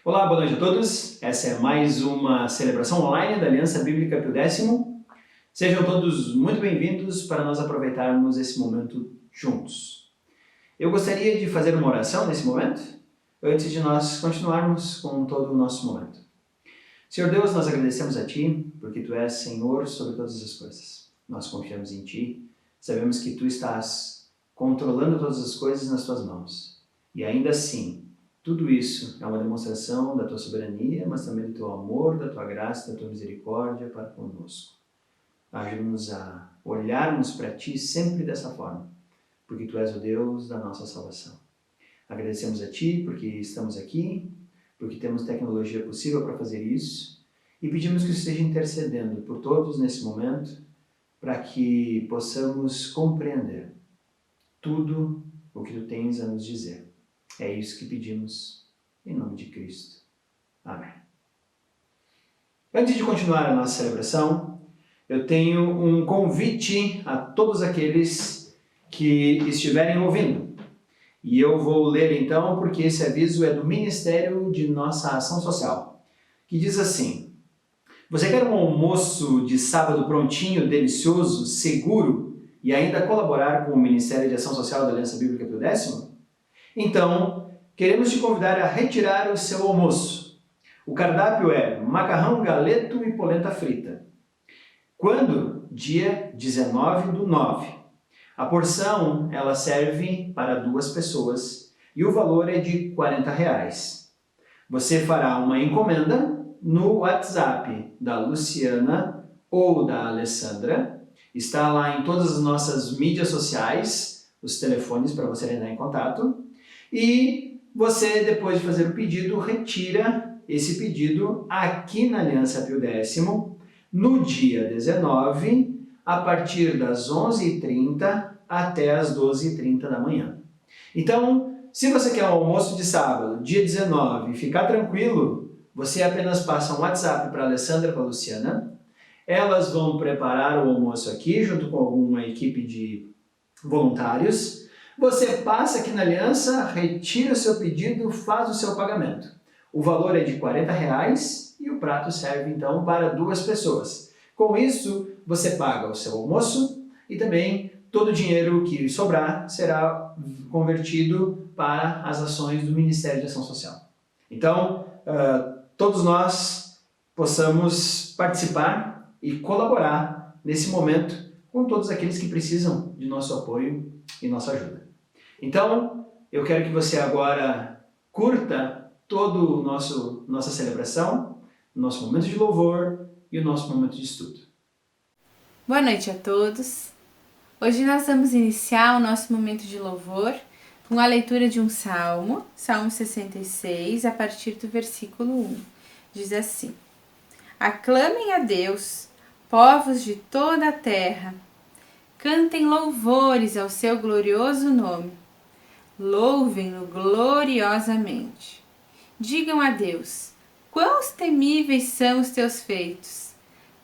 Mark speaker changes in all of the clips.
Speaker 1: Olá, boa noite a todos. Essa é mais uma celebração online da Aliança Bíblica Pio X. Sejam todos muito bem-vindos para nós aproveitarmos esse momento juntos. Eu gostaria de fazer uma oração nesse momento, antes de nós continuarmos com todo o nosso momento. Senhor Deus, nós agradecemos a Ti, porque Tu és Senhor sobre todas as coisas. Nós confiamos em Ti, sabemos que Tu estás controlando todas as coisas nas Tuas mãos. E ainda assim, tudo isso é uma demonstração da Tua soberania, mas também do Teu amor, da Tua graça, da Tua misericórdia para conosco. Ajuda-nos a olharmos para Ti sempre dessa forma, porque Tu és o Deus da nossa salvação. Agradecemos a Ti porque estamos aqui, porque temos tecnologia possível para fazer isso, e pedimos que esteja intercedendo por todos nesse momento, para que possamos compreender tudo o que Tu tens a nos dizer. É isso que pedimos, em nome de Cristo. Amém. Antes de continuar a nossa celebração, eu tenho um convite a todos aqueles que estiverem ouvindo. E eu vou ler então, porque esse aviso é do Ministério de Nossa Ação Social, que diz assim: você quer um almoço de sábado prontinho, delicioso, seguro e ainda colaborar com o Ministério de Ação Social da Aliança Bíblica Pio X? Então, queremos te convidar a retirar o seu almoço. O cardápio é macarrão, galeto e polenta frita. Quando? Dia 19/9. A porção, ela serve para 2 pessoas e o valor é de R$40. Você fará uma encomenda no WhatsApp da Luciana ou da Alessandra. Está lá em todas as nossas mídias sociais, os telefones para você entrar em contato. E você, depois de fazer o pedido, retira esse pedido aqui na Aliança Pio X, no dia 19, a partir das 11h30 até as 12h30 da manhã. Então, se você quer um almoço de sábado, dia 19, ficar tranquilo, você apenas passa um WhatsApp para a Alessandra e para a Luciana. Elas vão preparar o almoço aqui, junto com alguma equipe de voluntários. Você passa aqui na Aliança, retira o seu pedido, faz o seu pagamento. O valor é de R$40 e o prato serve então para 2 pessoas. Com isso, você paga o seu almoço e também todo o dinheiro que sobrar será convertido para as ações do Ministério de Ação Social. Então, todos nós possamos participar e colaborar nesse momento com todos aqueles que precisam de nosso apoio e nossa ajuda. Então, eu quero que você agora curta todo o nossa celebração, o nosso momento de louvor e o nosso momento de estudo.
Speaker 2: Boa noite a todos. Hoje nós vamos iniciar o nosso momento de louvor com a leitura de um salmo, Salmo 66, a partir do versículo 1. Diz assim: aclamem a Deus, povos de toda a terra, cantem louvores ao seu glorioso nome. Louvem-no gloriosamente. Digam a Deus, quãos temíveis são os teus feitos.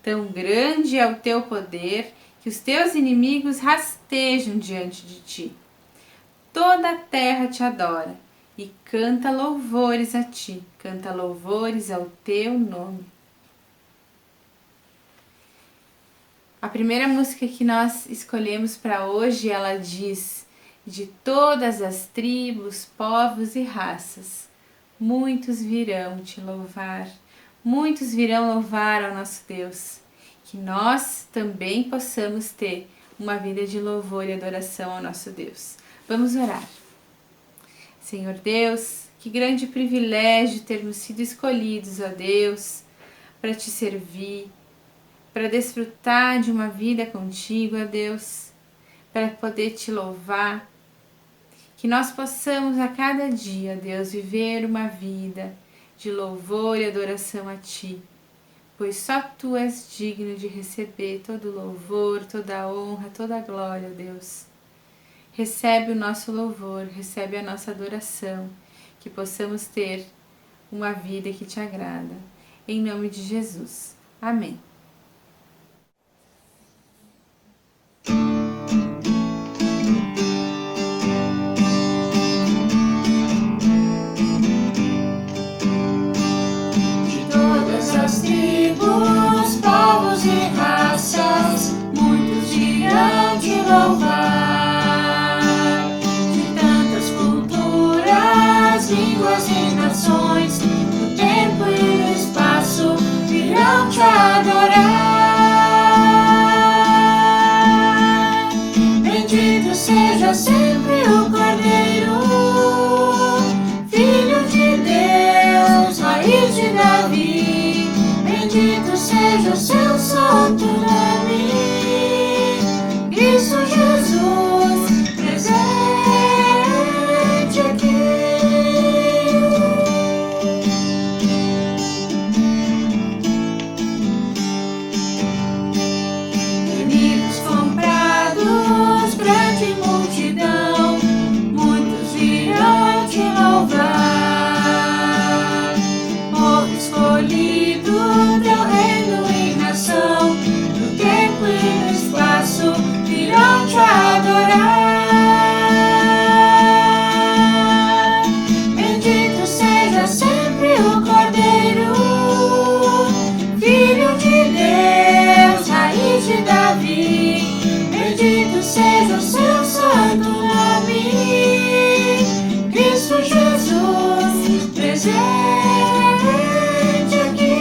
Speaker 2: Tão grande é o teu poder que os teus inimigos rastejam diante de ti. Toda a terra te adora e canta louvores a ti, canta louvores ao teu nome. A primeira música que nós escolhemos para hoje, ela diz: de todas as tribos, povos e raças, muitos virão te louvar, muitos virão louvar ao nosso Deus. Que nós também possamos ter uma vida de louvor e adoração ao nosso Deus. Vamos orar. Senhor Deus, que grande privilégio termos sido escolhidos, ó Deus, para te servir, para desfrutar de uma vida contigo, ó Deus, para poder te louvar. Que nós possamos a cada dia, Deus, viver uma vida de louvor e adoração a Ti, pois só Tu és digno de receber todo louvor, toda honra, toda glória, Deus. Recebe o nosso louvor, recebe a nossa adoração, que possamos ter uma vida que Te agrada. Em nome de Jesus. Amém. nações, no tempo e no espaço, virão te adorar. Bendito seja sempre o Cordeiro, Filho de Deus, raiz de Davi. Bendito seja o seu santo nome, Cristo Jesus, presente aqui. Inimigos comprados, grande multidão, muitos virão te louvar. Povo escolhido, teu reino e nação, no tempo e no espaço, virão te adorar. Bendito seja sempre o Cordeiro, Filho de Deus, raiz de Davi. Bendito seja o seu santo nome, Cristo Jesus, presente aqui.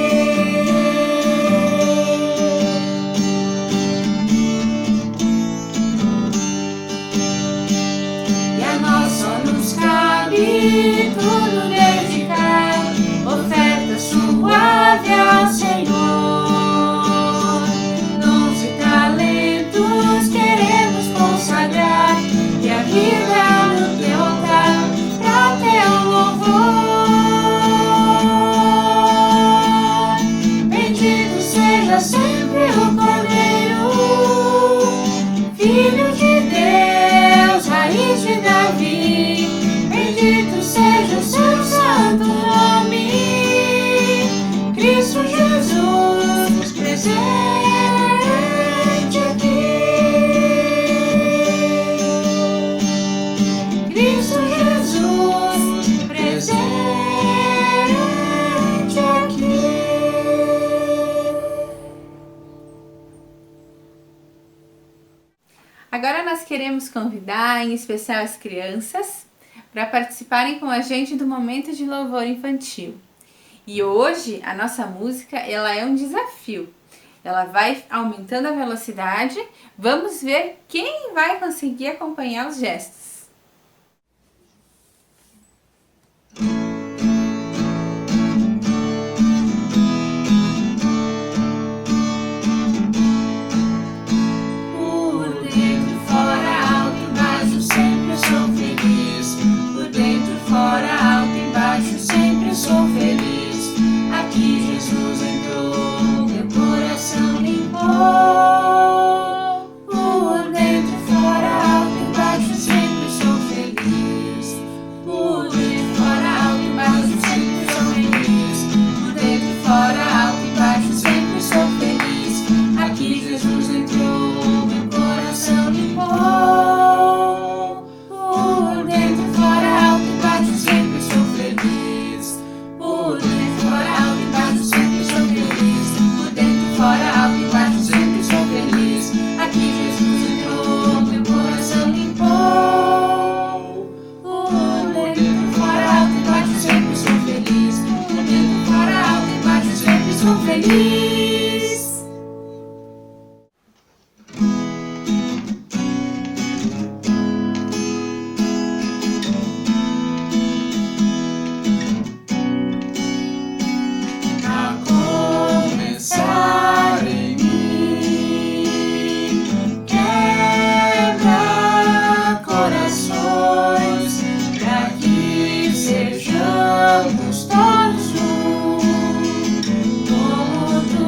Speaker 2: E a nós só nos cabe tudo dedicar, oferta suave ao Senhor. Dons e talentos queremos consagrar, e a vida no teu altar, pra teu louvor. Bendito seja sempre o Cordeiro, Filho de Deus, raiz de Davi. Bendito seja o seu santo nome, Cristo Jesus, presente aqui. Cristo Jesus, presente aqui. Agora nós queremos convidar, em especial as crianças, para participarem com a gente do momento de louvor infantil. E hoje a nossa música, ela é um desafio. Ela vai aumentando a velocidade. Vamos ver quem vai conseguir acompanhar os gestos. Por dentro, fora, alto, embaixo, sempre eu sou feliz. Por dentro, fora, alto, embaixo, sempre eu sou feliz. Aqui Jesus entrou, meu coração limpou. Por dentro, fora, alto, embaixo, sempre eu sou feliz. Por dentro, fora, alto, embaixo, sempre eu sou feliz. Por dentro, fora, alto, embaixo, sempre eu sou feliz. Aqui Jesus entrou, meu coração limpou. Por dentro, fora, alto, embaixo, sempre eu sou feliz. Por dentro, fora, alto, embaixo, sempre eu sou feliz. Por dentro, fora, alto, embaixo, sempre eu sou feliz. Aqui Jesus entrou, meu coração limpou. Por dentro, fora, alto, embaixo, sempre eu sou feliz. Por dentro, fora, alto, embaixo, sempre eu sou feliz. A começar em mim, quebra corações, pra que sejamos todos um, como tu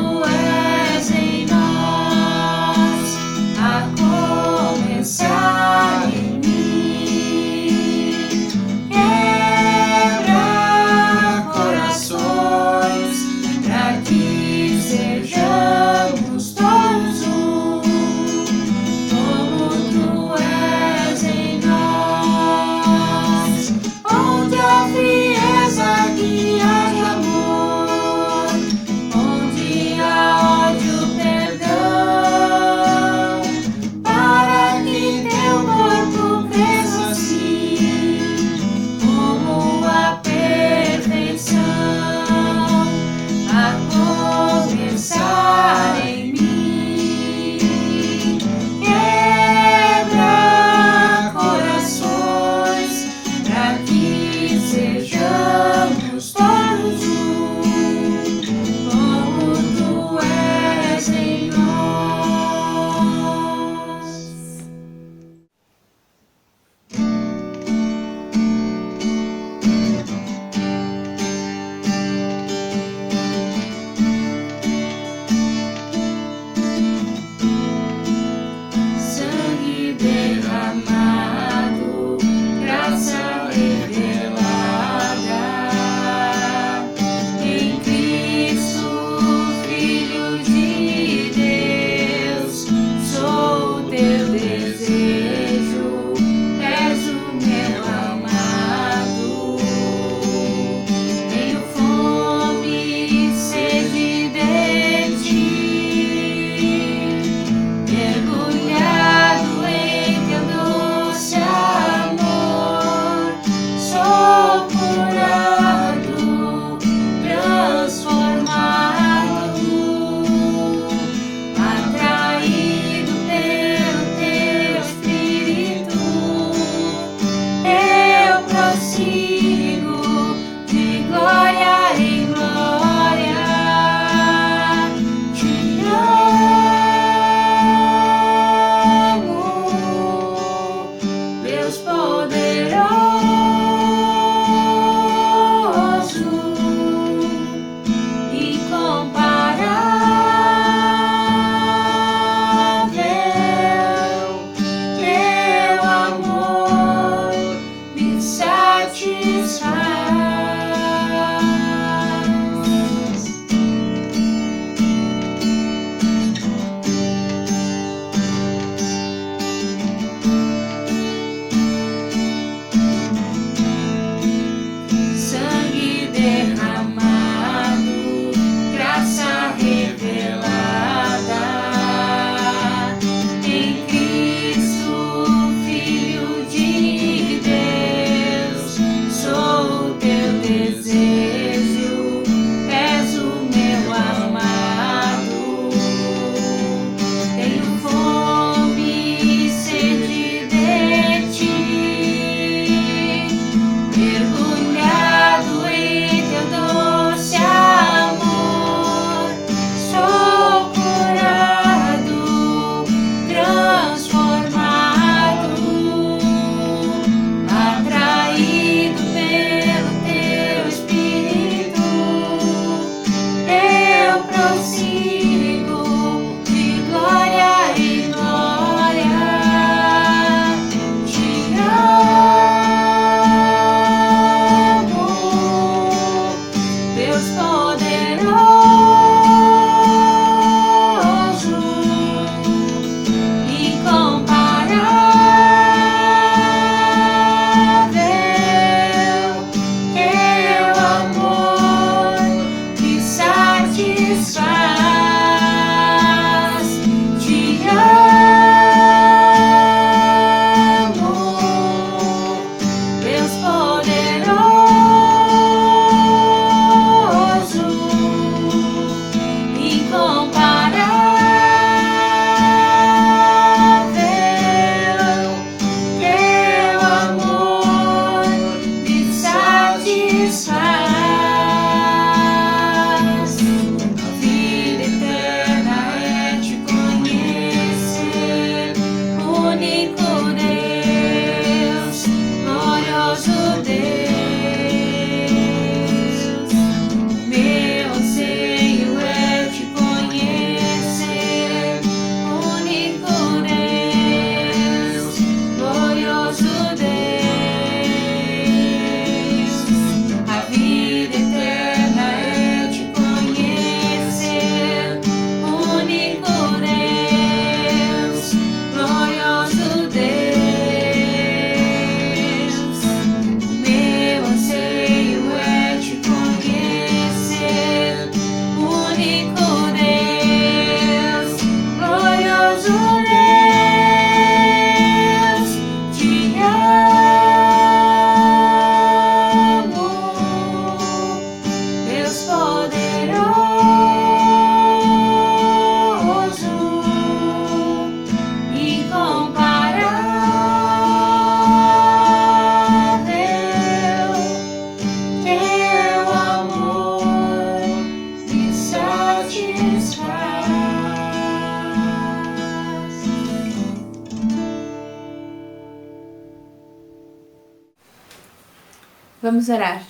Speaker 2: Vamos orar.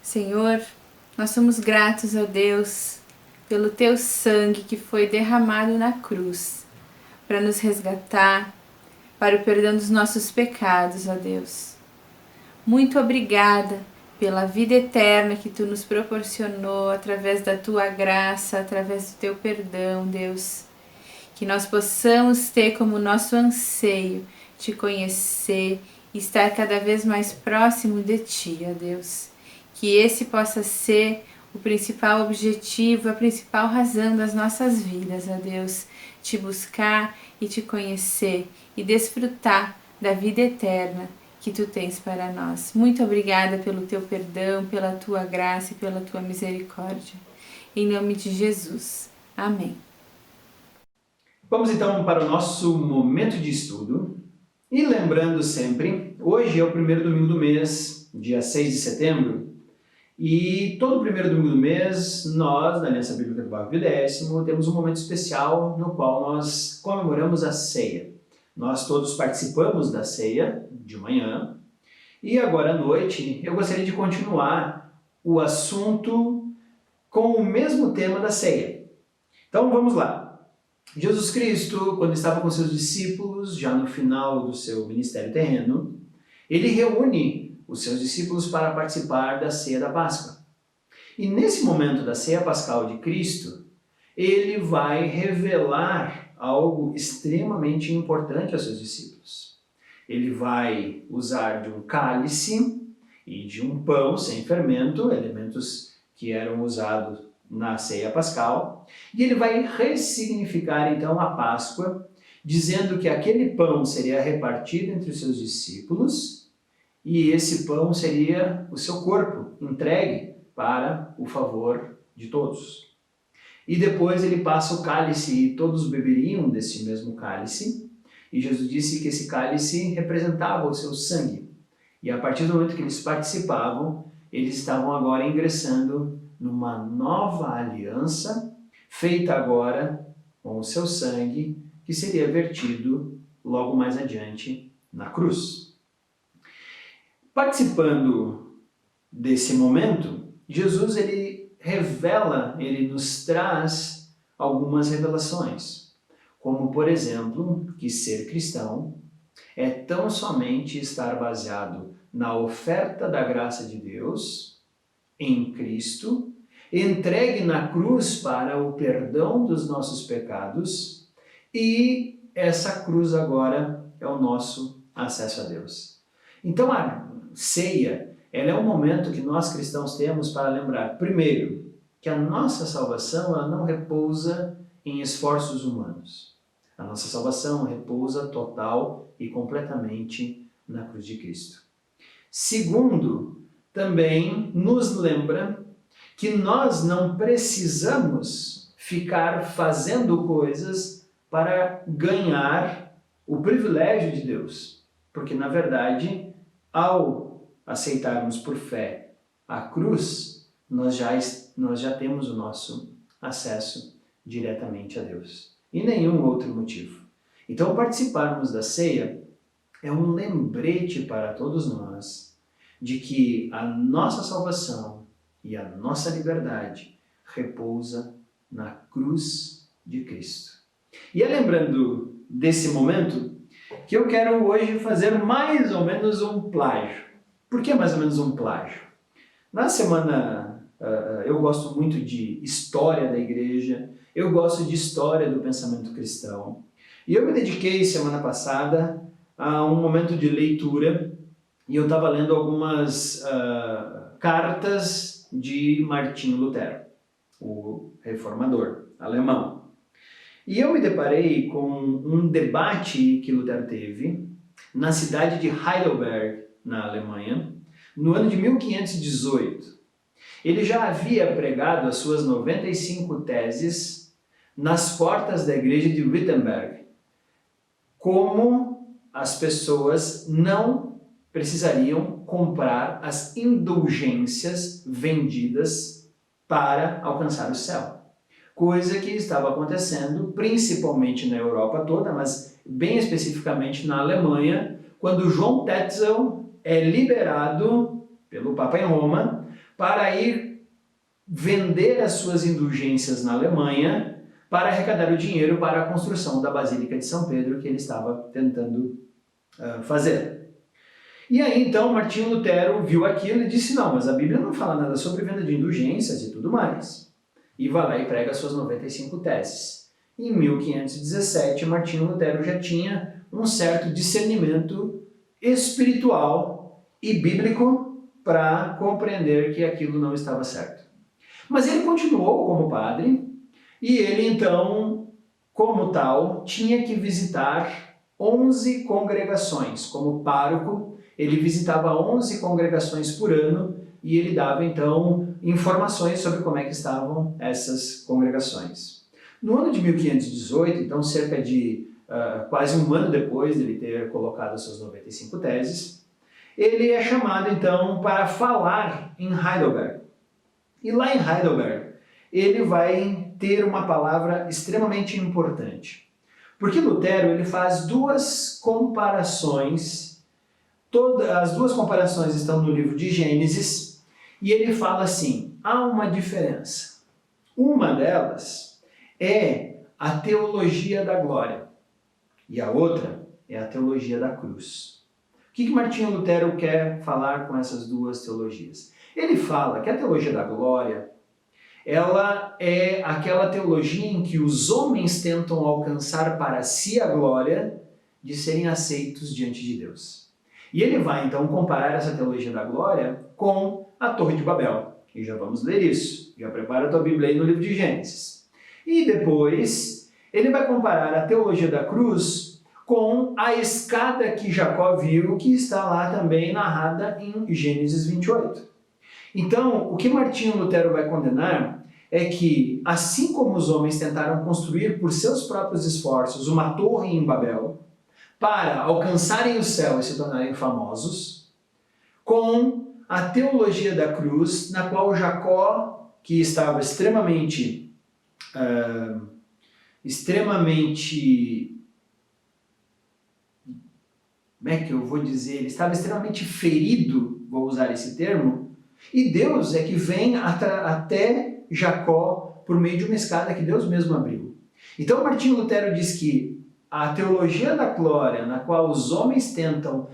Speaker 2: Senhor, nós somos gratos a Deus pelo Teu sangue que foi derramado na cruz para nos resgatar, para o perdão dos nossos pecados, ó Deus. Muito obrigada pela vida eterna que Tu nos proporcionou através da Tua graça, através do Teu perdão, Deus. Que nós possamos ter como nosso anseio Te conhecer e estar cada vez mais próximo de Ti, ó Deus. Que esse possa ser o principal objetivo, a principal razão das nossas vidas, ó Deus. Te buscar e Te conhecer e desfrutar da vida eterna que Tu tens para nós. Muito obrigada pelo Teu perdão, pela Tua graça e pela Tua misericórdia. Em nome de Jesus. Amém.
Speaker 1: Vamos então para o nosso momento de estudo. E lembrando sempre, hoje é o primeiro domingo do mês, dia 6 de setembro, e todo primeiro domingo do mês, nós, da Aliança Bíblica do Bairro Pio X, temos um momento especial no qual nós comemoramos a ceia. Nós todos participamos da ceia de manhã, e agora à noite eu gostaria de continuar o assunto com o mesmo tema da ceia. Então vamos lá. Jesus Cristo, quando estava com seus discípulos, já no final do seu ministério terreno, ele reúne os seus discípulos para participar da ceia da Páscoa. E nesse momento da ceia pascal de Cristo, ele vai revelar algo extremamente importante aos seus discípulos. Ele vai usar de um cálice e de um pão sem fermento, elementos que eram usados na ceia pascal, e ele vai ressignificar então a Páscoa, dizendo que aquele pão seria repartido entre os seus discípulos e esse pão seria o seu corpo, entregue para o favor de todos. E depois ele passa o cálice e todos beberiam desse mesmo cálice, e Jesus disse que esse cálice representava o seu sangue. E a partir do momento que eles participavam, eles estavam agora ingressando numa nova aliança, feita agora com o seu sangue, que seria vertido logo mais adiante na cruz. Participando desse momento, Jesus ele nos traz algumas revelações, como por exemplo, que ser cristão é tão somente estar baseado na oferta da graça de Deus em Cristo, entregue na cruz para o perdão dos nossos pecados, e essa cruz agora é o nosso acesso a Deus. Então a ceia, ela é um momento que nós cristãos temos para lembrar, primeiro, que a nossa salvação ela não repousa em esforços humanos. A nossa salvação repousa total e completamente na cruz de Cristo. Segundo, também nos lembra que nós não precisamos ficar fazendo coisas para ganhar o privilégio de Deus. Porque, na verdade, ao aceitarmos por fé a cruz, nós já temos o nosso acesso diretamente a Deus. E nenhum outro motivo. Então, participarmos da ceia é um lembrete para todos nós de que a nossa salvação e a nossa liberdade repousa na cruz de Cristo. E é lembrando desse momento que eu quero hoje fazer mais ou menos um plágio. Por que mais ou menos um plágio? Na semana, eu gosto muito de história da igreja, eu gosto de história do pensamento cristão. E eu me dediquei semana passada a um momento de leitura e eu estava lendo algumas cartas de Martinho Lutero, o reformador alemão. E eu me deparei com um debate que Lutero teve na cidade de Heidelberg, na Alemanha, no ano de 1518. Ele já havia pregado as suas 95 teses nas portas da igreja de Wittenberg, como as pessoas não precisariam comprar as indulgências vendidas para alcançar o céu. Coisa que estava acontecendo principalmente na Europa toda, mas bem especificamente na Alemanha, quando João Tetzel é liberado pelo Papa em Roma para ir vender as suas indulgências na Alemanha para arrecadar o dinheiro para a construção da Basílica de São Pedro que ele estava tentando fazer. E aí então Martinho Lutero viu aquilo e disse, não, mas a Bíblia não fala nada sobre venda de indulgências e tudo mais. E vai lá e prega as suas 95 teses. Em 1517, Martinho Lutero já tinha um certo discernimento espiritual e bíblico para compreender que aquilo não estava certo. Mas ele continuou como padre e ele então, como tal, tinha que visitar 11 congregações. Como pároco, ele visitava 11 congregações por ano e ele dava então informações sobre como é que estavam essas congregações. No ano de 1518, então cerca de quase um ano depois de ele ter colocado as suas 95 teses, ele é chamado então para falar em Heidelberg. E lá em Heidelberg, ele vai ter uma palavra extremamente importante. Porque Lutero ele faz duas comparações, as duas comparações estão no livro de Gênesis, e ele fala assim, há uma diferença. Uma delas é a teologia da glória, e a outra é a teologia da cruz. O que Martinho Lutero quer falar com essas duas teologias? Ele fala que a teologia da glória, ela é aquela teologia em que os homens tentam alcançar para si a glória de serem aceitos diante de Deus. E ele vai então comparar essa teologia da glória com a Torre de Babel. E já vamos ler isso. Já prepara a tua Bíblia aí no livro de Gênesis. E depois ele vai comparar a teologia da cruz com a escada que Jacó viu, que está lá também narrada em Gênesis 28. Então, o que Martinho Lutero vai condenar é que, assim como os homens tentaram construir por seus próprios esforços uma torre em Babel, para alcançarem o céu e se tornarem famosos, com a teologia da cruz, na qual Jacó, que estava extremamente como é que eu vou dizer? Ele estava extremamente ferido, vou usar esse termo, e Deus é que vem até Jacó por meio de uma escada que Deus mesmo abriu. Então Martinho Lutero diz que a teologia da glória, na qual os homens tentam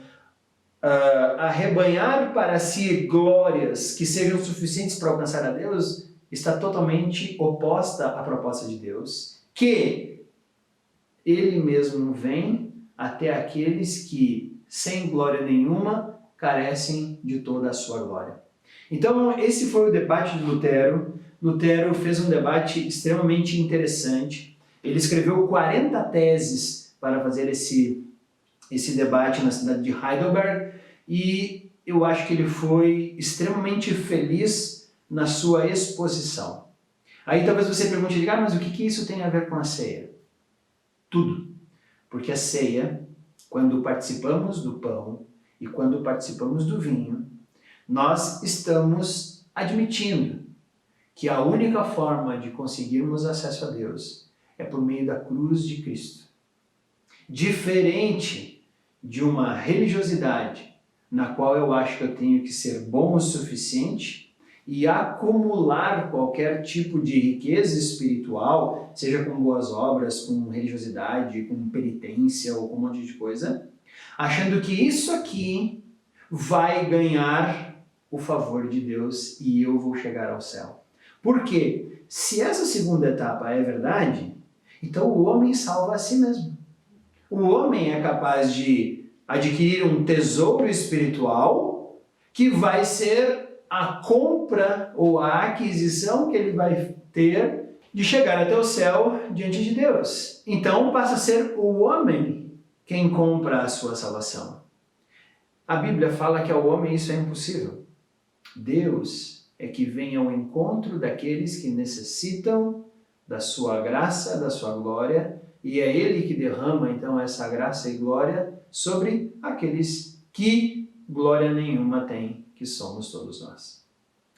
Speaker 1: arrebanhar para si glórias que sejam suficientes para alcançar a Deus, está totalmente oposta à proposta de Deus, que Ele mesmo vem até aqueles que, sem glória nenhuma, carecem de toda a sua glória. Então, esse foi o debate de Lutero. Lutero fez um debate extremamente interessante. Ele escreveu 40 teses para fazer esse debate na cidade de Heidelberg e eu acho que ele foi extremamente feliz na sua exposição. Aí talvez você pergunte, mas o que isso tem a ver com a ceia? Tudo. Porque a ceia, quando participamos do pão e quando participamos do vinho, nós estamos admitindo que a única forma de conseguirmos acesso a Deus é por meio da cruz de Cristo. Diferente de uma religiosidade na qual eu acho que eu tenho que ser bom o suficiente e acumular qualquer tipo de riqueza espiritual, seja com boas obras, com religiosidade, com penitência ou com um monte de coisa, achando que isso aqui vai ganhar o favor de Deus e eu vou chegar ao céu. Por quê? Se essa segunda etapa é verdade, então o homem salva a si mesmo. O homem é capaz de adquirir um tesouro espiritual que vai ser a compra ou a aquisição que ele vai ter de chegar até o céu diante de Deus. Então passa a ser o homem quem compra a sua salvação. A Bíblia fala que ao homem isso é impossível. Deus é que vem ao encontro daqueles que necessitam da sua graça, da sua glória, e é Ele que derrama então essa graça e glória sobre aqueles que glória nenhuma têm, que somos todos nós.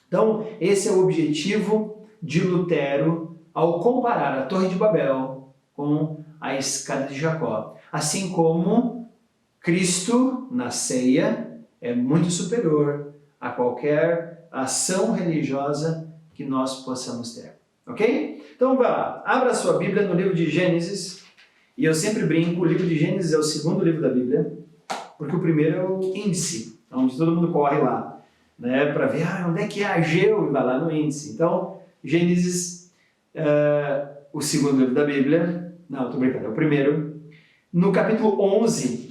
Speaker 1: Então, esse é o objetivo de Lutero ao comparar a Torre de Babel com a escada de Jacó. Assim como Cristo, na ceia, é muito superior a qualquer ação religiosa que nós possamos ter. Ok? Então vai lá, abra sua Bíblia no livro de Gênesis, e eu sempre brinco, o livro de Gênesis é o segundo livro da Bíblia, porque o primeiro é o índice, onde todo mundo corre lá, né, para ver onde é que é Ageu, e vai lá no índice. Então, Gênesis, o segundo livro da Bíblia, não, estou brincando, é o primeiro. No capítulo 11,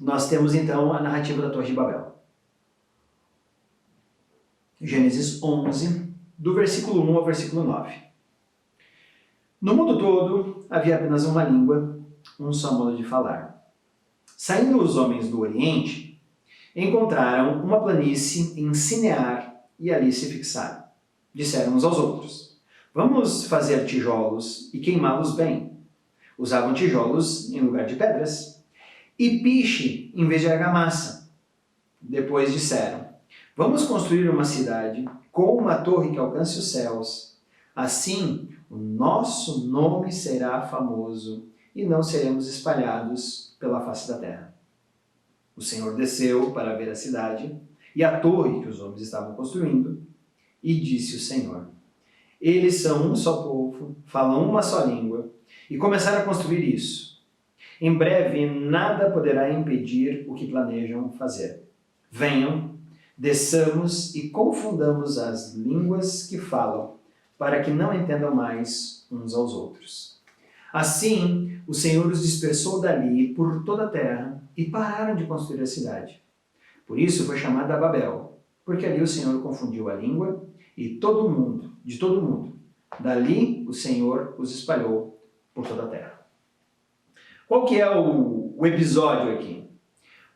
Speaker 1: nós temos então a narrativa da Torre de Babel. Gênesis 11, do versículo 1 ao versículo 9. No mundo todo havia apenas uma língua, um só modo de falar. Saindo os homens do Oriente, encontraram uma planície em Sinear e ali se fixaram. Disseram uns aos outros: vamos fazer tijolos e queimá-los bem. Usavam tijolos em lugar de pedras e piche em vez de argamassa. Depois disseram: vamos construir uma cidade com uma torre que alcance os céus. Assim, o nosso nome será famoso e não seremos espalhados pela face da terra. O Senhor desceu para ver a cidade e a torre que os homens estavam construindo, e disse o Senhor: eles são um só povo, falam uma só língua, e começaram a construir isso. Em breve, nada poderá impedir o que planejam fazer. Venham, desçamos e confundamos as línguas que falam, para que não entendam mais uns aos outros. Assim, o Senhor os dispersou dali por toda a terra e pararam de construir a cidade. Por isso foi chamada Babel, porque ali o Senhor confundiu a língua e de todo mundo. Dali o Senhor os espalhou por toda a terra. Qual que é o episódio aqui?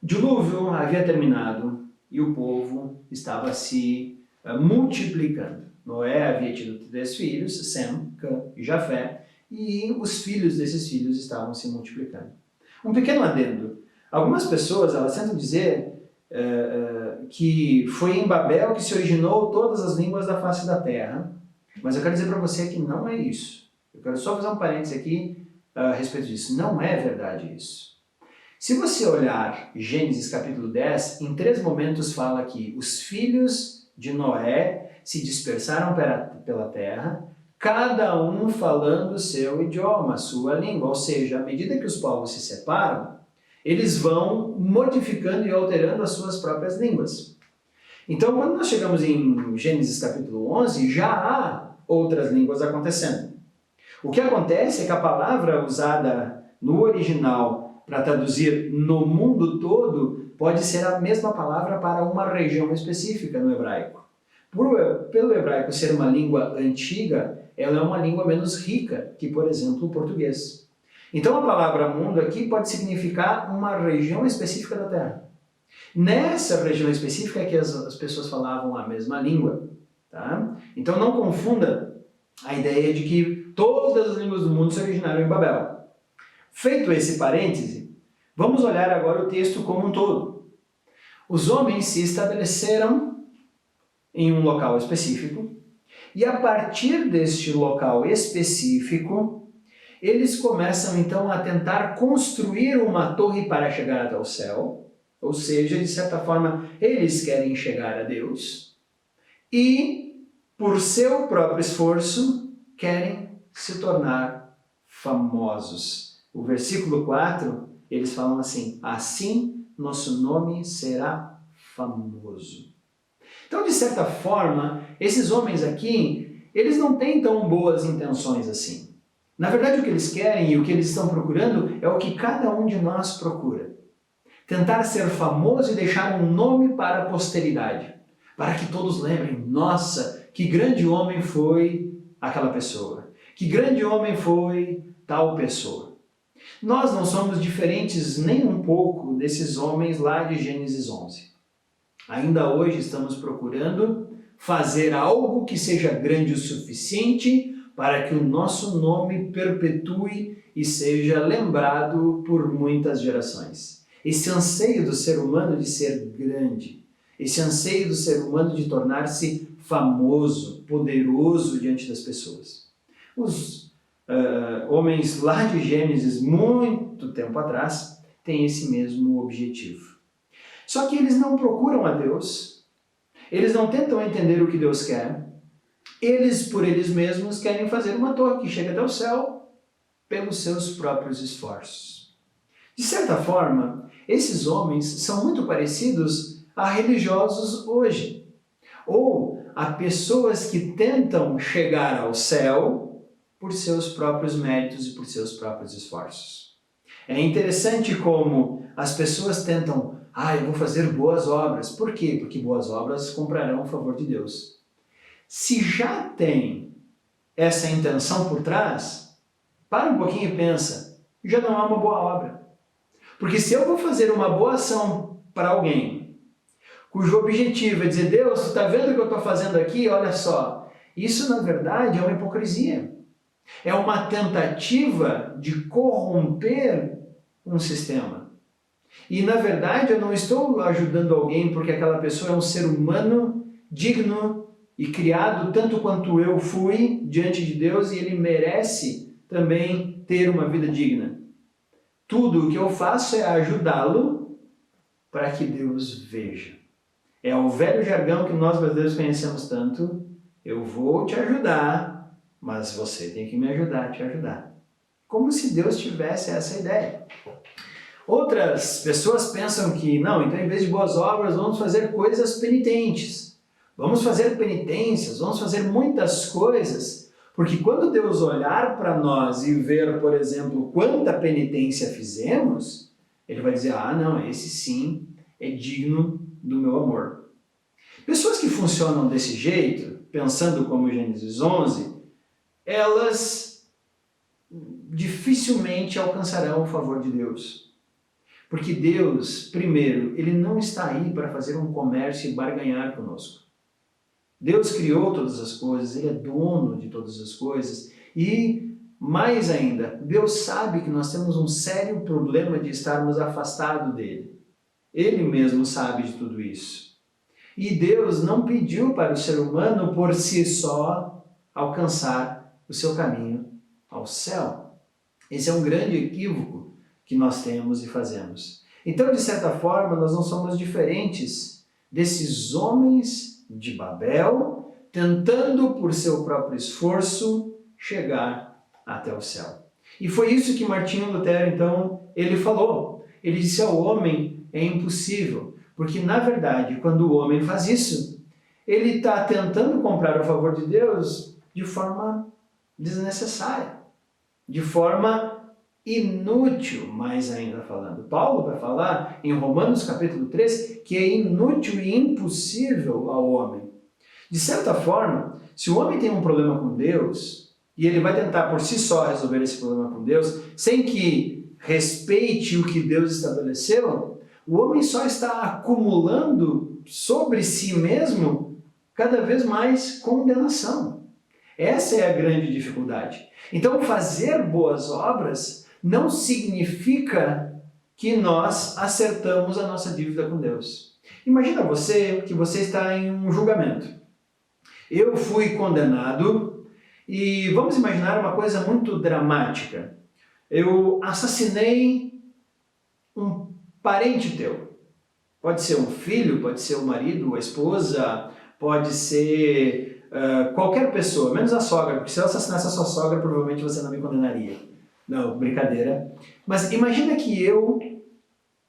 Speaker 1: O dilúvio havia terminado e o povo estava se multiplicando. Noé havia tido 3 filhos, Sem, Cã e Jafé, e os filhos desses filhos estavam se multiplicando. Um pequeno adendo. Algumas pessoas elas tentam dizer que foi em Babel que se originou todas as línguas da face da terra, mas eu quero dizer para você que não é isso. Eu quero só fazer um parênteses aqui a respeito disso. Não é verdade isso. Se você olhar Gênesis capítulo 10, em 3 momentos fala que os filhos de Noé se dispersaram pela terra, cada um falando o seu idioma, a sua língua. Ou seja, à medida que os povos se separam, eles vão modificando e alterando as suas próprias línguas. Então, quando nós chegamos em Gênesis capítulo 11, já há outras línguas acontecendo. O que acontece é que a palavra usada no original para traduzir no mundo todo pode ser a mesma palavra para uma região específica no hebraico. Pelo hebraico ser uma língua antiga, ela é uma língua menos rica que, por exemplo, o português. Então a palavra mundo aqui pode significar uma região específica da Terra. Nessa região específica é que as pessoas falavam a mesma língua. Tá? Então não confunda a ideia de que todas as línguas do mundo se originaram em Babel. Feito esse parêntese, vamos olhar agora o texto como um todo. Os homens se estabeleceram em um local específico, e a partir deste local específico, eles começam então a tentar construir uma torre para chegar até o céu, ou seja, de certa forma, eles querem chegar a Deus, e, por seu próprio esforço, querem se tornar famosos. O versículo 4, eles falam assim: assim nosso nome será famoso. Então, de certa forma, esses homens aqui, eles não têm tão boas intenções assim. Na verdade, o que eles querem e o que eles estão procurando é o que cada um de nós procura. Tentar ser famoso e deixar um nome para a posteridade, para que todos lembrem: nossa, que grande homem foi aquela pessoa, que grande homem foi tal pessoa. Nós não somos diferentes nem um pouco desses homens lá de Gênesis 11. Ainda hoje estamos procurando fazer algo que seja grande o suficiente para que o nosso nome perpetue e seja lembrado por muitas gerações. Esse anseio do ser humano de ser grande, esse anseio do ser humano de tornar-se famoso, poderoso diante das pessoas. Os homens lá de Gênesis, muito tempo atrás, têm esse mesmo objetivo. Só que eles não procuram a Deus, eles não tentam entender o que Deus quer, eles por eles mesmos querem fazer uma torre que chega até o céu pelos seus próprios esforços. De certa forma, esses homens são muito parecidos a religiosos hoje, ou a pessoas que tentam chegar ao céu por seus próprios méritos e por seus próprios esforços. É interessante como as pessoas tentam, eu vou fazer boas obras. Por quê? Porque boas obras comprarão o favor de Deus. Se já tem essa intenção por trás, para um pouquinho e pensa, já não é uma boa obra. Porque se eu vou fazer uma boa ação para alguém, cujo objetivo é dizer, Deus, tu está vendo o que eu estou fazendo aqui? Olha só. Isso, na verdade, é uma hipocrisia. É uma tentativa de corromper um sistema. E, na verdade, eu não estou ajudando alguém porque aquela pessoa é um ser humano digno e criado tanto quanto eu fui diante de Deus e ele merece também ter uma vida digna. Tudo o que eu faço é ajudá-lo para que Deus veja. É o velho jargão que nós brasileiros conhecemos tanto. Eu vou te ajudar, mas você tem que me ajudar a te ajudar. Como se Deus tivesse essa ideia. Outras pessoas pensam que, não, então em vez de boas obras, vamos fazer coisas penitentes. Vamos fazer penitências, vamos fazer muitas coisas, porque quando Deus olhar para nós e ver, por exemplo, quanta penitência fizemos, Ele vai dizer, não, esse sim é digno do meu amor. Pessoas que funcionam desse jeito, pensando como Gênesis 11, elas dificilmente alcançarão o favor de Deus. Porque Deus, primeiro, Ele não está aí para fazer um comércio e barganhar conosco. Deus criou todas as coisas, Ele é dono de todas as coisas e, mais ainda, Deus sabe que nós temos um sério problema de estarmos afastados dEle. Ele mesmo sabe de tudo isso. E Deus não pediu para o ser humano por si só alcançar o seu caminho ao céu. Esse é um grande equívoco que nós temos e fazemos. Então, de certa forma, nós não somos diferentes desses homens de Babel, tentando por seu próprio esforço chegar até o céu. E foi isso que Martinho Lutero, então, ele falou. Ele disse ao homem, é impossível, porque na verdade, quando o homem faz isso, ele está tentando comprar o favor de Deus de forma desnecessária, de forma inútil, mais ainda falando. Paulo vai falar em Romanos capítulo 3 que é inútil e impossível ao homem. De certa forma, se o homem tem um problema com Deus e ele vai tentar por si só resolver esse problema com Deus, sem que respeite o que Deus estabeleceu, o homem só está acumulando sobre si mesmo cada vez mais condenação. Essa é a grande dificuldade. Então, fazer boas obras não significa que nós acertamos a nossa dívida com Deus. Imagina que você está em um julgamento. Eu fui condenado e vamos imaginar uma coisa muito dramática. Eu assassinei um parente teu. Pode ser um filho, pode ser o marido, a esposa, pode ser qualquer pessoa, menos a sogra, porque se eu assassinasse a sua sogra, provavelmente você não me condenaria. Não, brincadeira. Mas imagina que eu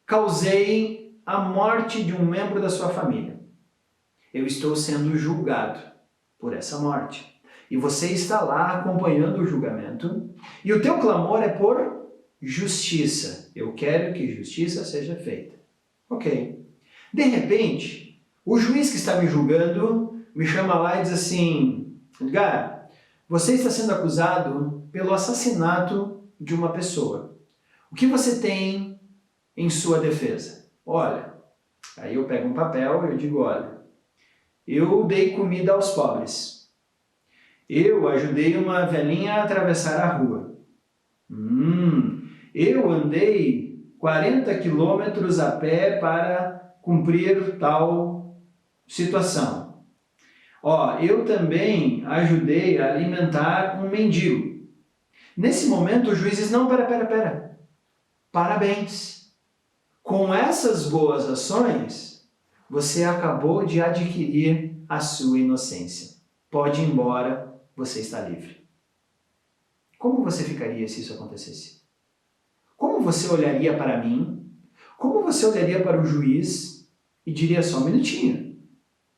Speaker 1: causei a morte de um membro da sua família. Eu estou sendo julgado por essa morte. E você está lá acompanhando o julgamento. E o teu clamor é por justiça. Eu quero que justiça seja feita. Ok. De repente, o juiz que está me julgando me chama lá e diz assim, Edgar, você está sendo acusado pelo assassinato de uma pessoa. O que você tem em sua defesa? Olha, aí eu pego um papel e eu digo, olha, eu dei comida aos pobres. Eu ajudei uma velhinha a atravessar a rua. Eu andei 40 quilômetros a pé para cumprir tal situação. Eu também ajudei a alimentar um mendigo. Nesse momento, o juiz diz, não, pera. Parabéns. Com essas boas ações, você acabou de adquirir a sua inocência. Pode ir embora, você está livre. Como você ficaria se isso acontecesse? Como você olharia para mim? Como você olharia para o juiz e diria só um minutinho?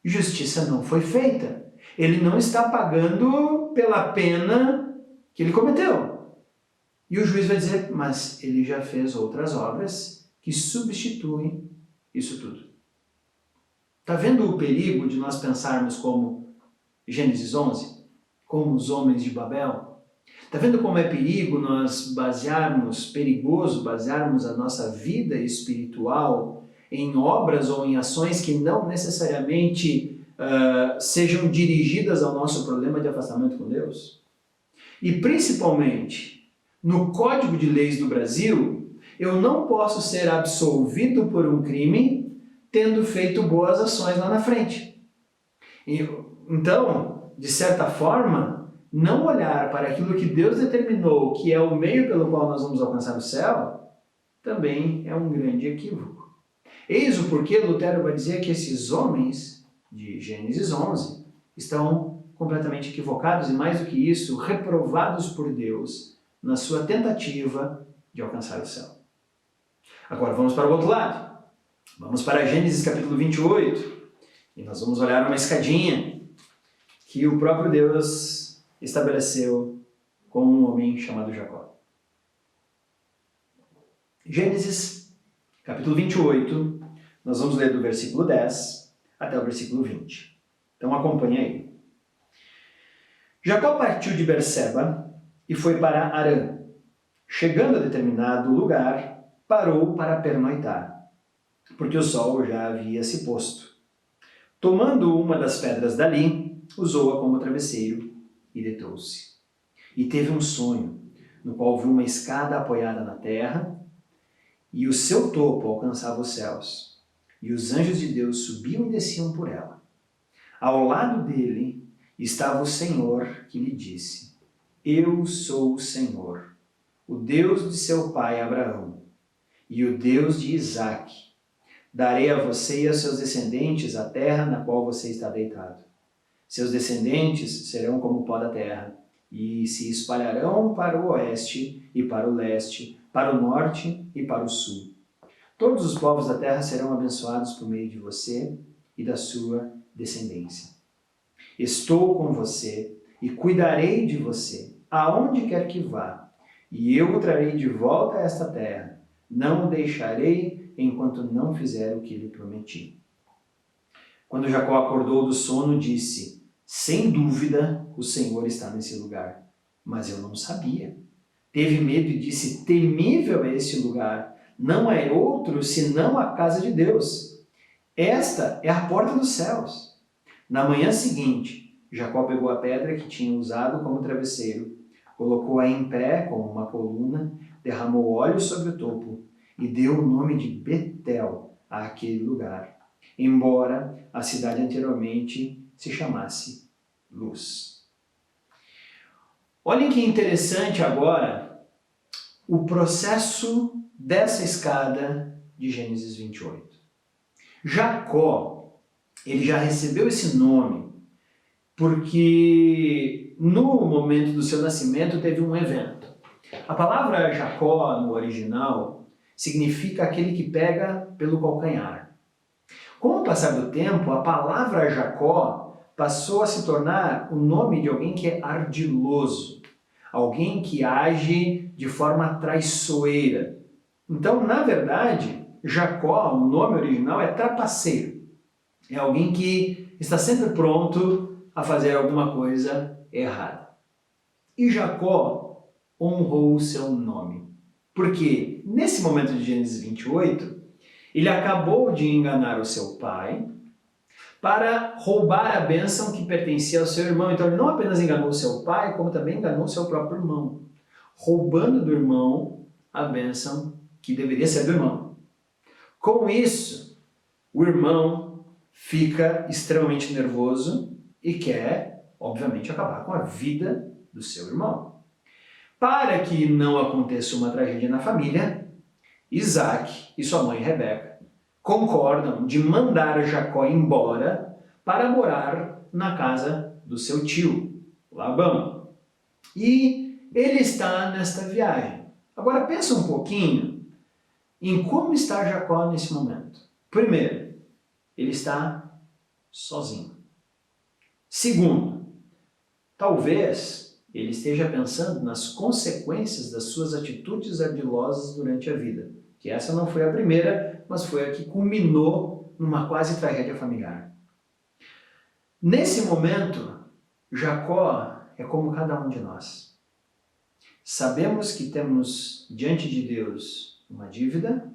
Speaker 1: Justiça não foi feita. Ele não está pagando pela pena que ele cometeu. E o juiz vai dizer, mas ele já fez outras obras que substituem isso tudo. Está vendo o perigo de nós pensarmos como Gênesis 11? Como os homens de Babel? Está vendo como é perigoso basearmos a nossa vida espiritual em obras ou em ações que não necessariamente sejam dirigidas ao nosso problema de afastamento com Deus? E principalmente, no Código de Leis do Brasil, eu não posso ser absolvido por um crime tendo feito boas ações lá na frente. Então, de certa forma, não olhar para aquilo que Deus determinou que é o meio pelo qual nós vamos alcançar o céu, também é um grande equívoco. Eis o porquê Lutero vai dizer que esses homens de Gênesis 11 estão completamente equivocados e, mais do que isso, reprovados por Deus na sua tentativa de alcançar o céu. Agora vamos para o outro lado. Vamos para Gênesis capítulo 28 e nós vamos olhar uma escadinha que o próprio Deus estabeleceu com um homem chamado Jacó. Gênesis capítulo 28, nós vamos ler do versículo 10 até o versículo 20. Então acompanhe aí. Jacó partiu de Berseba e foi para Harã. Chegando a determinado lugar, parou para pernoitar, porque o sol já havia se posto. Tomando uma das pedras dali, usou-a como travesseiro e deitou-se. E teve um sonho, no qual viu uma escada apoiada na terra, e o seu topo alcançava os céus, e os anjos de Deus subiam e desciam por ela. Ao lado dele estava o Senhor, que lhe disse: Eu sou o Senhor, o Deus de seu pai Abraão, e o Deus de Isaque. Darei a você e a seus descendentes a terra na qual você está deitado. Seus descendentes serão como o pó da terra, e se espalharão para o oeste e para o leste, para o norte e para o sul. Todos os povos da terra serão abençoados por meio de você e da sua descendência. Estou com você e cuidarei de você, aonde quer que vá, e eu o trarei de volta a esta terra. Não o deixarei enquanto não fizer o que lhe prometi. Quando Jacó acordou do sono, disse: Sem dúvida, o Senhor está nesse lugar. Mas eu não sabia. Teve medo e disse: Temível é este lugar. Não é outro senão a casa de Deus. Esta é a porta dos céus. Na manhã seguinte, Jacó pegou a pedra que tinha usado como travesseiro, colocou-a em pé como uma coluna, derramou óleo sobre o topo e deu o nome de Betel àquele lugar, embora a cidade anteriormente se chamasse Luz. Olhem que interessante agora o processo dessa escada de Gênesis 28. Jacó, ele já recebeu esse nome porque no momento do seu nascimento teve um evento. A palavra Jacó no original significa aquele que pega pelo calcanhar. Com o passar do tempo, a palavra Jacó passou a se tornar o nome de alguém que é ardiloso, alguém que age de forma traiçoeira. Então, na verdade, Jacó, o nome original é trapaceiro. É alguém que está sempre pronto a fazer alguma coisa errada. E Jacó honrou o seu nome. Porque nesse momento de Gênesis 28, ele acabou de enganar o seu pai para roubar a bênção que pertencia ao seu irmão. Então ele não apenas enganou o seu pai, como também enganou o seu próprio irmão, roubando do irmão a bênção que deveria ser do irmão. Com isso, o irmão fica extremamente nervoso e quer, obviamente, acabar com a vida do seu irmão. Para que não aconteça uma tragédia na família, Isaac e sua mãe Rebeca concordam de mandar Jacó embora para morar na casa do seu tio, Labão. E ele está nesta viagem. Agora pensa um pouquinho em como está Jacó nesse momento. Primeiro, ele está sozinho. Segundo, talvez ele esteja pensando nas consequências das suas atitudes ardilosas durante a vida. Que essa não foi a primeira, mas foi a que culminou numa quase tragédia familiar. Nesse momento, Jacó é como cada um de nós. Sabemos que temos diante de Deus uma dívida,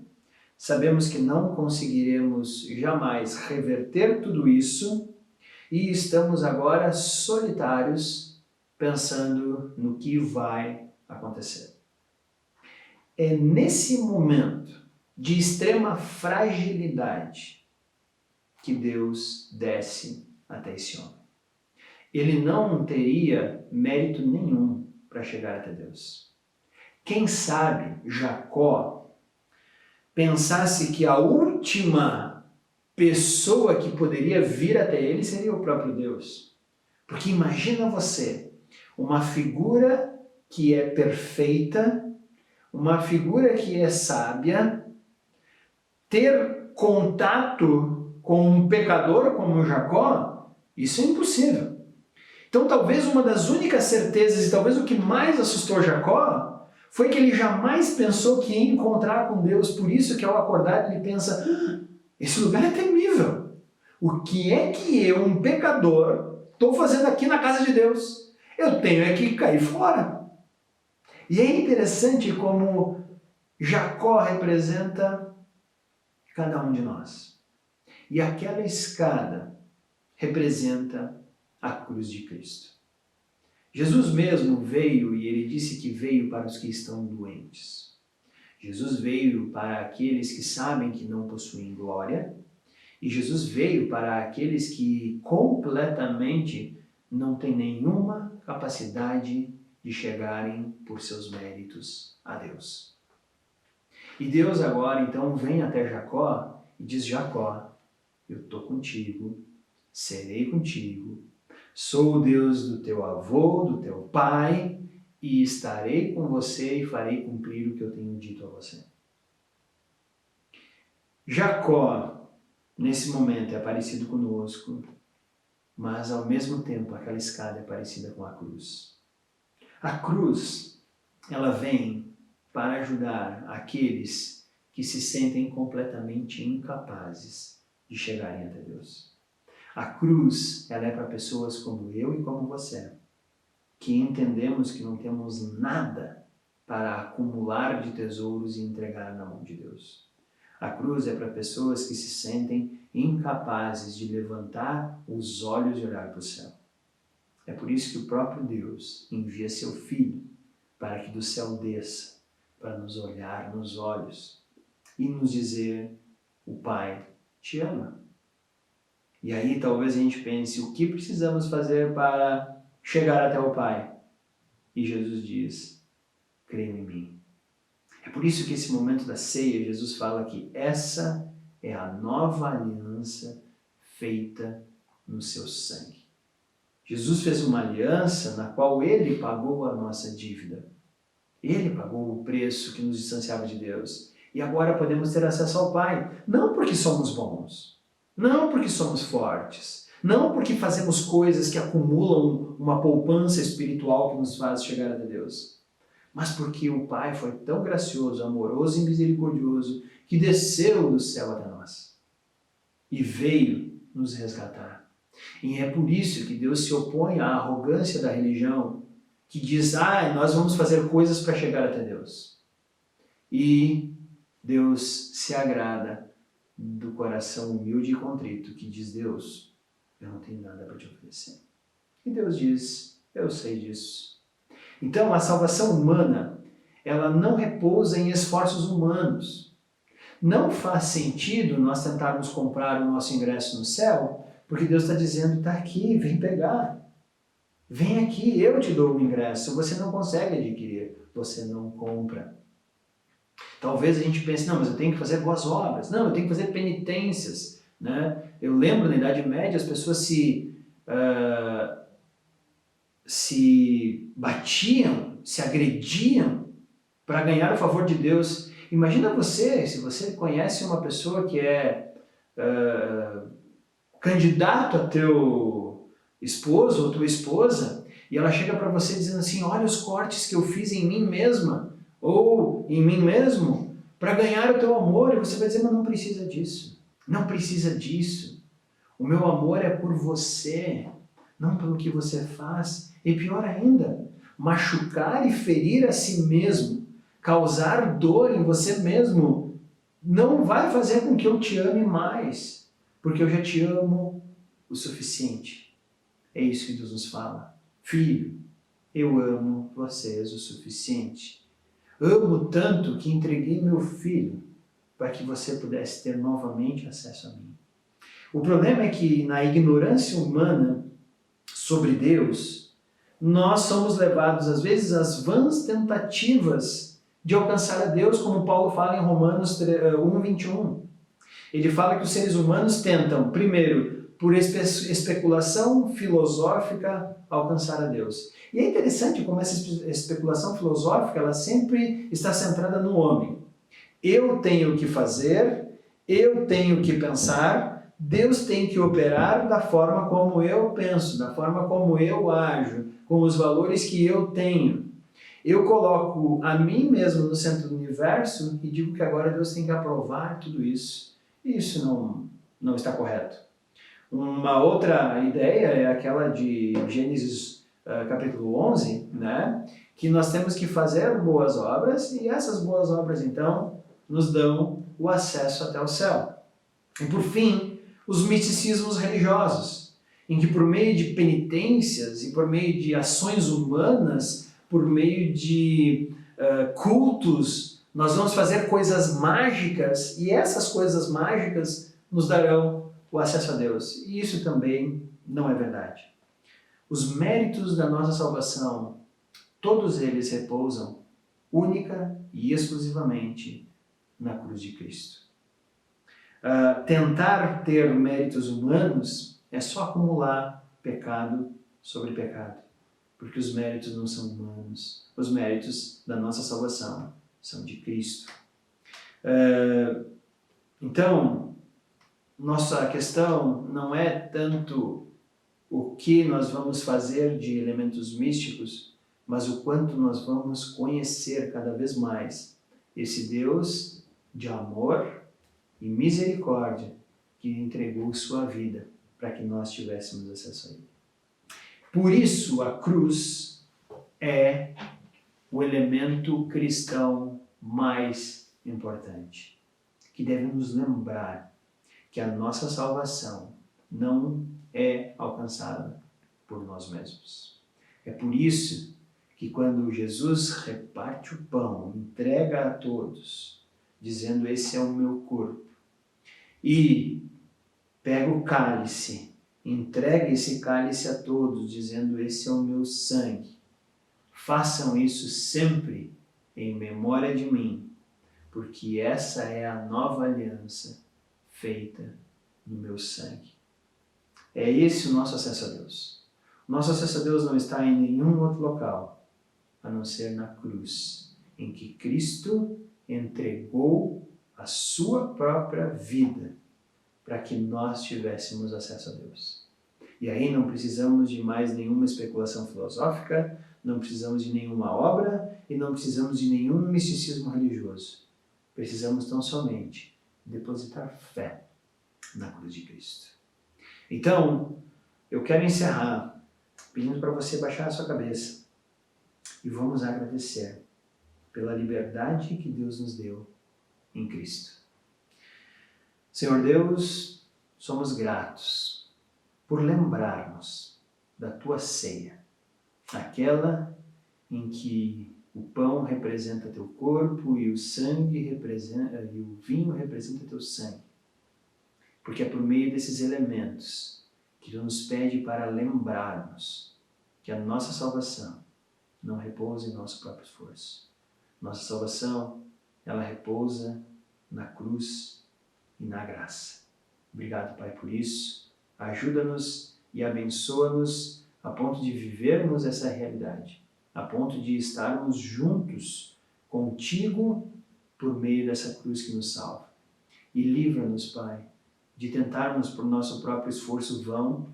Speaker 1: sabemos que não conseguiremos jamais reverter tudo isso e estamos agora solitários pensando no que vai acontecer. É nesse momento de extrema fragilidade que Deus desce até esse homem. Ele não teria mérito nenhum para chegar até Deus. Quem sabe Jacó pensasse que a última pessoa que poderia vir até ele seria o próprio Deus. Porque imagina você, uma figura que é perfeita, uma figura que é sábia, ter contato com um pecador como Jacó, isso é impossível. Então talvez uma das únicas certezas e talvez o que mais assustou Jacó foi que ele jamais pensou que ia encontrar com Deus. Por isso que ao acordar ele pensa, esse lugar é temível. O que é que eu, um pecador, estou fazendo aqui na casa de Deus? Eu tenho é que cair fora. E é interessante como Jacó representa cada um de nós. E aquela escada representa a cruz de Cristo. Jesus mesmo veio e ele disse que veio para os que estão doentes. Jesus veio para aqueles que sabem que não possuem glória. E Jesus veio para aqueles que completamente não têm nenhuma capacidade de chegarem por seus méritos a Deus. E Deus agora então vem até Jacó e diz, Jacó, eu estou contigo, serei contigo, sou o Deus do teu avô, do teu pai, e estarei com você e farei cumprir o que eu tenho dito a você. Jacó, nesse momento, é parecido conosco, mas ao mesmo tempo aquela escada é parecida com a cruz. A cruz, ela vem para ajudar aqueles que se sentem completamente incapazes de chegarem até Deus. A cruz, ela é para pessoas como eu e como você, que entendemos que não temos nada para acumular de tesouros e entregar na mão de Deus. A cruz é para pessoas que se sentem incapazes de levantar os olhos e olhar para o céu. É por isso que o próprio Deus envia seu Filho para que do céu desça, para nos olhar nos olhos e nos dizer, o Pai te ama. E aí talvez a gente pense, o que precisamos fazer para chegar até o Pai? E Jesus diz, creia em mim. É por isso que esse momento da ceia, Jesus fala que essa é a nova aliança feita no seu sangue. Jesus fez uma aliança na qual Ele pagou a nossa dívida. Ele pagou o preço que nos distanciava de Deus. E agora podemos ter acesso ao Pai. Não porque somos bons, não porque somos fortes, não porque fazemos coisas que acumulam uma poupança espiritual que nos faz chegar até Deus, mas porque o Pai foi tão gracioso, amoroso e misericordioso que desceu do céu até nós e veio nos resgatar. E é por isso que Deus se opõe à arrogância da religião, que diz, nós vamos fazer coisas para chegar até Deus. E Deus se agrada do coração humilde e contrito, que diz, Deus, eu não tenho nada para te oferecer. E Deus diz, eu sei disso. Então a salvação humana, ela não repousa em esforços humanos. Não faz sentido nós tentarmos comprar o nosso ingresso no céu, porque Deus está dizendo, está aqui, vem pegar. Vem aqui, eu te dou o ingresso. Você não consegue adquirir, você não compra. Talvez a gente pense, não, mas eu tenho que fazer boas obras, não, eu tenho que fazer penitências, né? Eu lembro, na Idade Média, as pessoas se batiam, se agrediam para ganhar o favor de Deus. Imagina você, se você conhece uma pessoa que é candidato a teu esposo ou tua esposa, e ela chega para você dizendo assim, olha os cortes que eu fiz em mim mesma, ou em mim mesmo, para ganhar o teu amor, e você vai dizer, mas não precisa disso, não precisa disso, o meu amor é por você, não pelo que você faz, e pior ainda, machucar e ferir a si mesmo, causar dor em você mesmo, não vai fazer com que eu te ame mais, porque eu já te amo o suficiente. É isso que Deus nos fala. Filho, eu amo vocês o suficiente. Amo tanto que entreguei meu filho para que você pudesse ter novamente acesso a mim. O problema é que na ignorância humana sobre Deus, nós somos levados às vezes às vãs tentativas de alcançar a Deus, como Paulo fala em Romanos 1:21. Ele fala que os seres humanos tentam, primeiro, por especulação filosófica, alcançar a Deus. E é interessante como essa especulação filosófica, ela sempre está centrada no homem. Eu tenho que fazer, eu tenho que pensar, Deus tem que operar da forma como eu penso, da forma como eu ajo, com os valores que eu tenho. Eu coloco a mim mesmo no centro do universo e digo que agora Deus tem que aprovar tudo isso. E isso não está correto. Uma outra ideia é aquela de Gênesis capítulo 11, né? Que nós temos que fazer boas obras e essas boas obras, então, nos dão o acesso até o céu. E, por fim, os misticismos religiosos, em que por meio de penitências e por meio de ações humanas, por meio de cultos, nós vamos fazer coisas mágicas e essas coisas mágicas nos darão o acesso a Deus. E isso também não é verdade. Os méritos da nossa salvação, todos eles repousam única e exclusivamente na cruz de Cristo. Tentar ter méritos humanos é só acumular pecado sobre pecado, porque os méritos não são humanos. Os méritos da nossa salvação são de Cristo. Então, nossa questão não é tanto o que nós vamos fazer de elementos místicos, mas o quanto nós vamos conhecer cada vez mais esse Deus de amor e misericórdia que entregou sua vida para que nós tivéssemos acesso a Ele. Por isso, a cruz é o elemento cristão mais importante, que deve nos lembrar que a nossa salvação não é alcançada por nós mesmos. É por isso que quando Jesus reparte o pão, entrega a todos, dizendo esse é o meu corpo, e pega o cálice, entrega esse cálice a todos, dizendo esse é o meu sangue, façam isso sempre em memória de mim, porque essa é a nova aliança feita no meu sangue. É esse o nosso acesso a Deus. O nosso acesso a Deus não está em nenhum outro local, a não ser na cruz, em que Cristo entregou a sua própria vida para que nós tivéssemos acesso a Deus. E aí não precisamos de mais nenhuma especulação filosófica, não precisamos de nenhuma obra e não precisamos de nenhum misticismo religioso. Precisamos tão somente depositar fé na cruz de Cristo. Então, eu quero encerrar pedindo para você baixar a sua cabeça e vamos agradecer pela liberdade que Deus nos deu em Cristo. Senhor Deus, somos gratos por lembrarmos da Tua ceia, aquela em que o pão representa Teu corpo e o sangue representa, e o vinho representa Teu sangue. Porque é por meio desses elementos que Tu nos pede para lembrarmos que a nossa salvação não repousa em nosso próprio esforço. Nossa salvação ela repousa na cruz e na graça. Obrigado, Pai, por isso. Ajuda-nos e abençoa-nos a ponto de vivermos essa realidade, a ponto de estarmos juntos contigo por meio dessa cruz que nos salva. E livra-nos, Pai, de tentarmos por nosso próprio esforço vão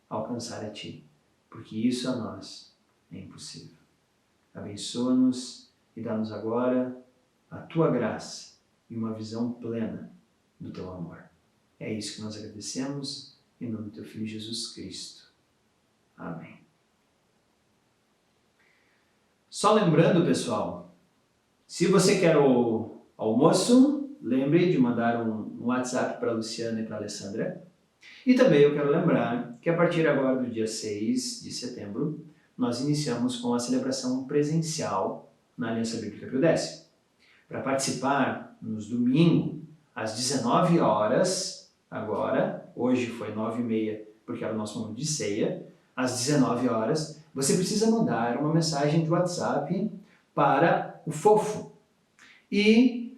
Speaker 1: alcançar a Ti, porque isso a nós é impossível. Abençoa-nos e dá-nos agora a Tua graça e uma visão plena do Teu amor. É isso que nós agradecemos, em nome do Teu Filho Jesus Cristo. Amém. Só lembrando, pessoal, se você quer o almoço, lembre de mandar um WhatsApp para a Luciana e para a Alessandra. E também eu quero lembrar que a partir agora do dia 6 de setembro, nós iniciamos com a celebração presencial na Aliança Bíblica Pio X. Para participar, nos domingos, às 19 horas, agora, hoje foi 9h30, porque era o nosso momento de ceia, às 19 horas, você precisa mandar uma mensagem de WhatsApp para o Fofo. E,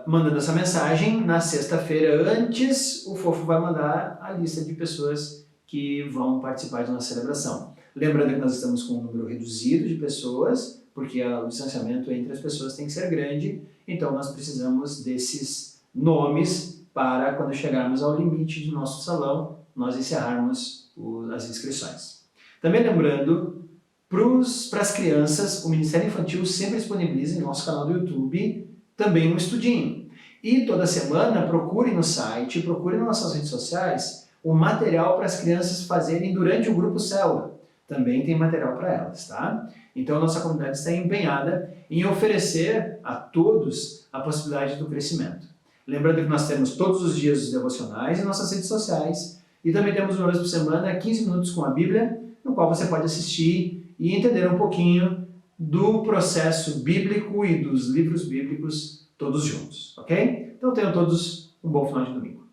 Speaker 1: mandando essa mensagem, na sexta-feira antes, o Fofo vai mandar a lista de pessoas que vão participar de nossa celebração. Lembrando que nós estamos com um número reduzido de pessoas, porque o distanciamento entre as pessoas tem que ser grande, então nós precisamos desses nomes para, quando chegarmos ao limite do nosso salão, nós encerrarmos as inscrições. Também lembrando, para as crianças, o Ministério Infantil sempre disponibiliza em nosso canal do YouTube também um estudinho. E toda semana procure no site, procure nas nossas redes sociais o material para as crianças fazerem durante o Grupo Célula. Também tem material para elas, tá? Então a nossa comunidade está empenhada em oferecer a todos a possibilidade do crescimento. Lembrando que nós temos todos os dias os devocionais em nossas redes sociais e também temos uma vez por semana 15 minutos com a Bíblia, no qual você pode assistir e entender um pouquinho do processo bíblico e dos livros bíblicos todos juntos, ok? Então tenham todos um bom final de domingo.